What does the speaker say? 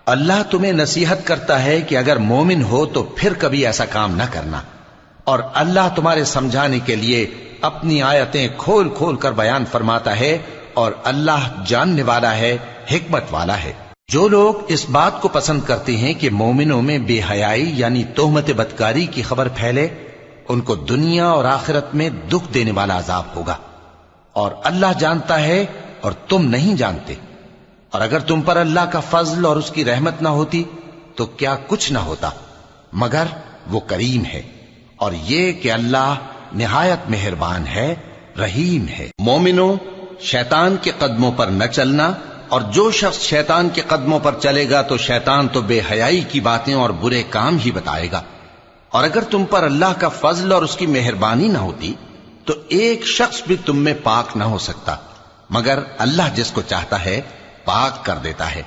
अल्लाह तुम्हें नसीहत करता है कि अगर मोमिन हो तो फिर कभी ऐसा काम न करना, और अल्लाह तुम्हारे समझाने के लिए अपनी आयतें खोल खोल कर बयान फरमाता है, और अल्लाह जानने वाला है, हिकमत वाला है। जो लोग इस बात को पसंद करते हैं कि मोमिनों में बेहयाई यानी तोहमत बदकारी की खबर फैले, उनको दुनिया और आखिरत में दुख देने वाला अजाब होगा, और अल्लाह जानता है और तुम नहीं जानते। और अगर तुम पर अल्लाह का फजल और उसकी रहमत ना होती तो क्या कुछ ना होता, मगर वो करीम है, और ये कि अल्लाह निहायत मेहरबान है, रहीम है। मोमिनो, शैतान के कदमों पर न चलना, और जो शख्स शैतान के कदमों पर चलेगा तो शैतान तो बेहयाई की बातें और बुरे काम ही बताएगा। और अगर तुम पर अल्लाह का फजल और उसकी मेहरबानी ना होती तो एक शख्स भी तुम में पाक ना हो सकता, मगर अल्लाह जिसको चाहता है पाक कर देता है।